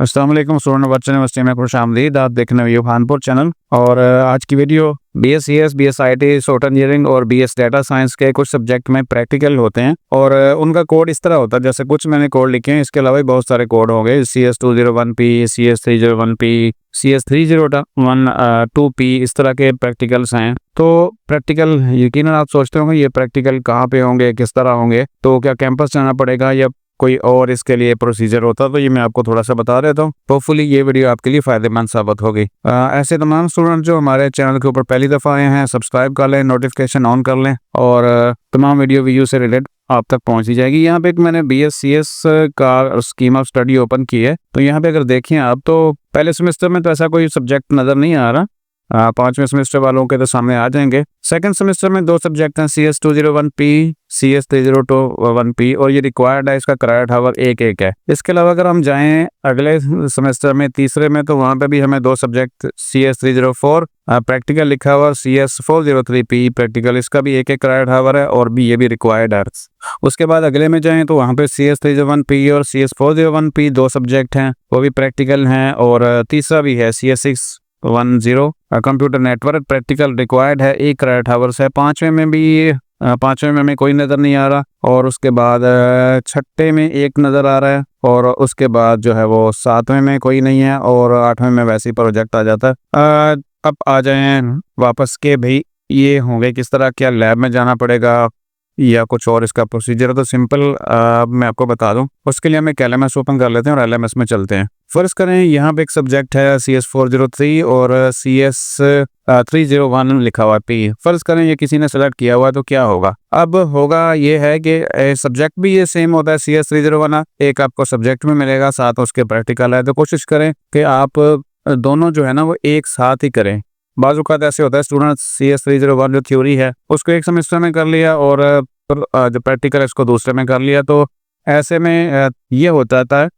अस्सलाम वालेकुम स्टूडेंट बच्चे यूनिवर्सिटी में खुशामदीद। आप देख रहे हैं खानपुर चैनल और आज की video BSc, BSIT, software engineering और BS डाटा साइंस के कुछ सब्जेक्ट में प्रैक्टिकल होते हैं और उनका कोड इस तरह होता है जैसे कुछ मैंने कोड लिखे हैं। इसके अलावा भी बहुत सारे कोड होंगे। CS201P, CS301P, CS301-2P इस तरह के प्रैक्टिकल्स हैं। तो प्रैक्टिकल यकीनन आप सोचते होंगे ये प्रैक्टिकल कहाँ पे होंगे, किस तरह होंगे, तो क्या कैंपस जाना पड़ेगा या कोई और इसके लिए प्रोसीजर होता, तो ये मैं आपको थोड़ा सा बता देता हूँ। होपफुली ये वीडियो आपके लिए फायदेमंद साबित होगी। ऐसे तमाम स्टूडेंट जो हमारे चैनल के ऊपर पहली दफ़ा आए हैं, सब्सक्राइब कर लें, नोटिफिकेशन ऑन कर लें और तमाम वीडियो से रिलेटेड आप तक पहुंची जाएगी। यहाँ पे एक मैंने BScs का स्कीम ऑफ स्टडी ओपन की है। तो यहाँ पे अगर देखें आप तो पहले सेमेस्टर में तो ऐसा कोई सब्जेक्ट नज़र नहीं आ रहा। 5वें सेमेस्टर वालों के तो सामने आ जाएंगे। सेकंड सेमेस्टर में 2 सब्जेक्ट हैं, CS201P, CS301P और ये रिक्वायर्ड है। इसका क्रेडिट आवर 1 है। इसके अलावा अगर हम जाएं अगले सेमेस्टर में तीसरे में, तो वहाँ पे भी हमें 2 सब्जेक्ट CS304 प्रैक्टिकल लिखा हुआ, CS403P प्रैक्टिकल, इसका भी 1 क्रेडिट आवर है और भी ये भी रिक्वायर्ड है। उसके बाद अगले में जाएं तो वहाँ पे CS301P और CS401P 2 सब्जेक्ट हैं, वो भी प्रैक्टिकल हैं और तीसरा भी है CS610 computer network practical required है, 1 क्रेडिट आवर्स है। 5वें में भी 5वें में हमें कोई नज़र नहीं आ रहा और उसके बाद 6ठे में 1 नज़र आ रहा है और उसके बाद जो है वो 7वें में कोई नहीं है और 8वें में वैसे ही प्रोजेक्ट आ जाता है। अब आ जाएं वापस के भाई ये होंगे किस तरह, क्या लैब में जाना पड़ेगा या कुछ और इसका प्रोसीजर। तो सिंपल मैं आपको बता दूं। उसके लिए हम एक LMS ओपन कर लेते हैं और LMS में चलते हैं। फर्स्ट करें यहाँ पे एक सब्जेक्ट है CS403 और CS301 लिखा हुआ P। फर्ज करें ये किसी ने सेलेक्ट किया हुआ, तो क्या होगा। अब होगा ये है कि सब्जेक्ट भी ये सेम होता है CS301, एक आपको सब्जेक्ट में मिलेगा, साथ उसके प्रैक्टिकल है। तो कोशिश करें कि आप दोनों जो है ना वो एक साथ ही करें। बाज़ औक़ात ऐसे होता है स्टूडेंट CS301 जो थ्योरी है उसको एक सेमेस्टर में कर लिया और जो प्रैक्टिकल है उसको दूसरे में कर लिया। तो ऐसे में ये होता था,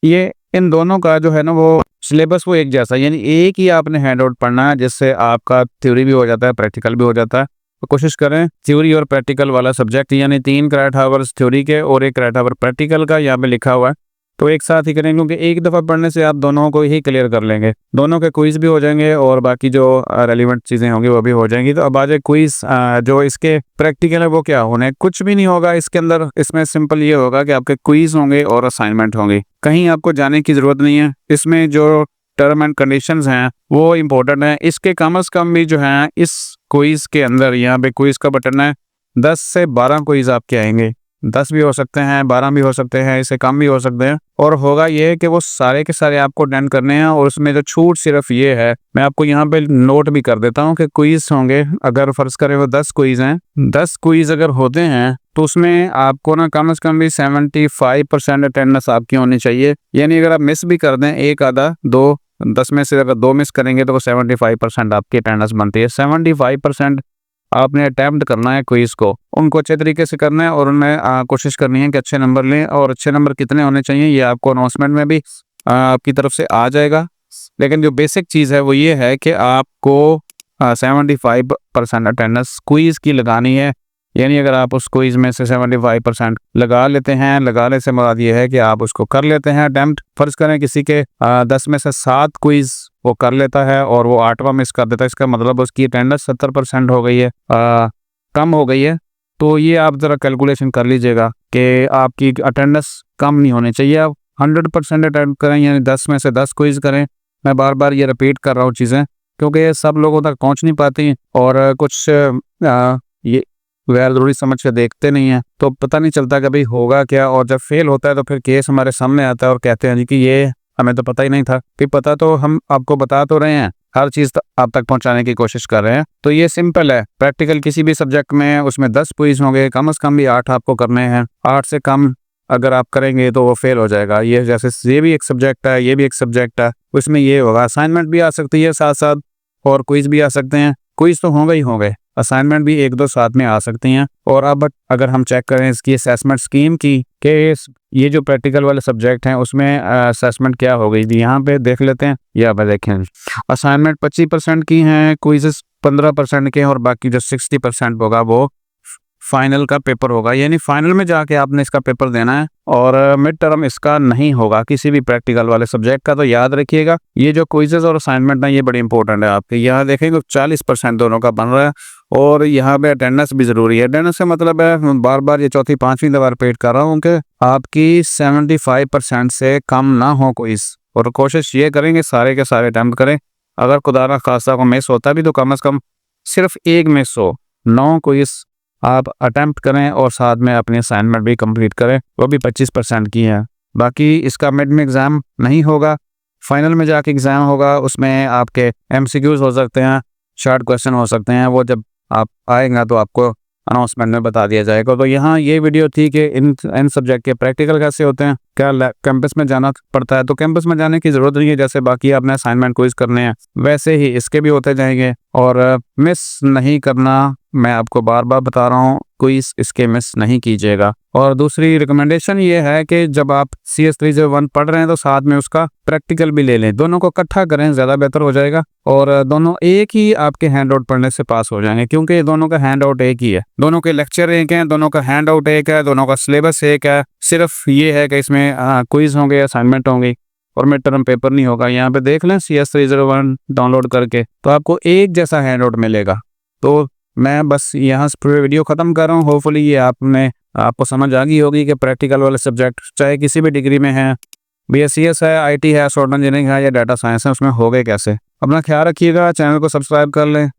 ये इन दोनों का जो है ना वो सिलेबस वो एक जैसा, यानी एक ही आपने हैंड आउट पढ़ना है जिससे आपका थ्योरी भी हो जाता है, प्रैक्टिकल भी हो जाता है। तो कोशिश करें थ्योरी और प्रैक्टिकल वाला सब्जेक्ट, यानी 3 क्रेडिट आवर्स थ्योरी के और 1 क्रेडिट आवर प्रैक्टिकल का यहाँ पे लिखा हुआ है, तो एक साथ ही करें क्योंकि एक दफ़ा पढ़ने से आप दोनों को ही क्लियर कर लेंगे। दोनों के क्विज़ भी हो जाएंगे और बाकी जो रेलिवेंट चीज़ें होंगी वो भी हो जाएंगी। तो अब आ जाए क्विज़, जो इसके प्रैक्टिकल है वो क्या होने, कुछ भी नहीं होगा इसके अंदर। इसमें सिंपल ये होगा कि आपके क्विज़ होंगे और असाइनमेंट होंगे, कहीं आपको जाने की ज़रूरत नहीं है। इसमें जो टर्म एंड कंडीशंस हैं वो इम्पोर्टेंट हैं। इसके कम से कम भी जो है इस क्विज़ के अंदर यहाँ पे क्विज़ का बटन है, 10 से 12 क्विज़ आपके आएंगे। 10 भी हो सकते हैं, 12 भी हो सकते हैं, इससे कम भी हो सकते हैं। और होगा ये कि वो सारे के सारे आपको अटेंड करने हैं और उसमें जो छूट सिर्फ ये है, मैं आपको यहाँ पे नोट भी कर देता हूँ कि क्विज़ होंगे, अगर फर्ज करें वो 10 क्विज़ हैं, 10 क्विज़ अगर होते हैं तो उसमें आपको ना कम से कम भी 75% अटेंडेंस आपकी होनी चाहिए। यानी अगर आप मिस भी कर दें एक आधा 2, 10 में से अगर 2 मिस करेंगे तो वो 75% आपकी अटेंडेंस बनती है। 75% आपने अटैम्प्ट करना है क्विज़ को, उनको अच्छे तरीके से करना है और उनमें कोशिश करनी है कि अच्छे नंबर लें। और अच्छे नंबर कितने होने चाहिए ये आपको अनाउंसमेंट में भी आपकी तरफ से आ जाएगा। लेकिन जो बेसिक चीज़ है वो ये है कि आपको 75% अटेंडेंस क्विज़ की लगानी है। यानी अगर आप उस क्विज़ में से 75% लगा लेते हैं, लगाने से मुराद ये है कि आप उसको कर लेते हैं अटैम्प्ट। फर्ज करें किसी के 10 में से 7 क्विज़ वो कर लेता है और वो 8वां मिस कर देता है, इसका मतलब उसकी अटेंडेंस 70% हो गई है, कम हो गई है। तो ये आप ज़रा कैलकुलेशन कर लीजिएगा कि आपकी अटेंडेंस कम नहीं होनी चाहिए। आप 100% अटेंड करें, यानी 10 में से 10 क्विज़ करें। मैं बार बार ये रिपीट कर रहा हूँ चीज़ें क्योंकि ये सब लोगों तक पहुँच नहीं पाती और कुछ ये गैर ज़रूरी समझ के देखते नहीं हैं, तो पता नहीं चलता कि भाई होगा क्या। और जब फेल होता है तो फिर केस हमारे सामने आता है और कहते हैं जी कि ये हमें तो पता ही नहीं था। फिर पता तो हम आपको बता तो रहे हैं, हर चीज़ आप तक पहुंचाने की कोशिश कर रहे हैं। तो ये सिंपल है, प्रैक्टिकल किसी भी सब्जेक्ट में उसमें 10 क्विज़ होंगे, कम से कम भी 8 आपको करने हैं। 8 से कम अगर आप करेंगे तो वो फेल हो जाएगा। ये जैसे ये भी एक सब्जेक्ट है, ये भी एक सब्जेक्ट है, उसमें ये होगा। असाइनमेंट भी आ सकती है साथ साथ और क्विज़ भी आ सकते हैं। क्विज़ तो होंगे ही होंगे, असाइनमेंट भी 1-2 साथ में आ सकती हैं। और अब अगर हम चेक करें इसकी असेसमेंट स्कीम की कि ये जो प्रैक्टिकल वाले सब्जेक्ट हैं उसमें असेसमेंट क्या हो गई थी, यहाँ पे देख लेते हैं। या पे देखें असाइनमेंट 25% की हैं, क्विज़ेस 15% के हैं और बाकी जो 60% होगा वो फाइनल का पेपर होगा, यानी फाइनल में जाके आपने इसका पेपर देना है और मिड टर्म इसका नहीं होगा किसी भी प्रैक्टिकल वाले सब्जेक्ट का। तो याद रखिएगा ये जो क्विजेज और असाइनमेंट है ये बड़ी इंपॉर्टेंट है आपके। यहाँ देखेंगे 40% दोनों का बन रहा है और यहाँ पे अटेंडेंस भी ज़रूरी है। अटेंडेंस का मतलब है, बार बार ये चौथी पांचवी दफा रिपीट कर रहा हूँ कि आपकी 75% से कम ना हो क्विज, और कोशिश ये करेंगे सारे के सारे अटैम्प्ट करें। अगर खुदा ना खास्ता को मिस होता भी तो कम से कम सिर्फ एक मिस हो, 9 क्विज आप अटेम्प्ट करें और साथ में अपनी असाइनमेंट भी कंप्लीट करें, वो भी 25% की है। बाकी इसका मिड में एग्ज़ाम नहीं होगा, फाइनल में जाके एग्ज़ाम होगा। उसमें आपके MCQs हो सकते हैं, शॉर्ट क्वेश्चन हो सकते हैं, वो जब आप आएगा तो आपको अनाउंसमेंट में बता दिया जाएगा। तो यहाँ ये वीडियो थी कि इन सब्जेक्ट के प्रैक्टिकल कैसे होते हैं, क्या कैंपस में जाना पड़ता है। तो कैंपस में जाने की ज़रूरत नहीं है, जैसे बाकी आपने असाइनमेंट क्विज करने हैं वैसे ही इसके भी होते जाएंगे। और मिस नहीं करना, मैं आपको बार बार बता रहा हूँ, क्विज इसके मिस नहीं कीजिएगा। और दूसरी रिकमेंडेशन ये है कि जब आप CS 301 पढ़ रहे हैं तो साथ में उसका प्रैक्टिकल भी ले लें, दोनों को इकट्ठा करें, ज़्यादा बेहतर हो जाएगा। और दोनों एक ही आपके हैंड आउट पढ़ने से पास हो जाएंगे, क्योंकि दोनों का हैंड आउट एक ही है, दोनों के लेक्चर एक हैं, दोनों का हैंड आउट एक है, दोनों का सिलेबस एक है। सिर्फ ये है कि इसमें क्विज होंगे, असाइनमेंट होंगी और मिड टर्म पेपर नहीं होगा। यहाँ पे देख लें CS 301 डाउनलोड करके, तो आपको एक जैसा हैंड आउट मिलेगा। तो मैं बस यहाँ से पूरे वीडियो ख़त्म कर रहा हूँ। होपफुली ये आपको समझ आ गई होगी कि प्रैक्टिकल वाले सब्जेक्ट चाहे किसी भी डिग्री में है, BScs है, IT है, सॉफ्टवेयर इंजीनियरिंग है या डाटा साइंस है, उसमें हो गए कैसे। अपना ख्याल रखिएगा, चैनल को सब्सक्राइब कर लें।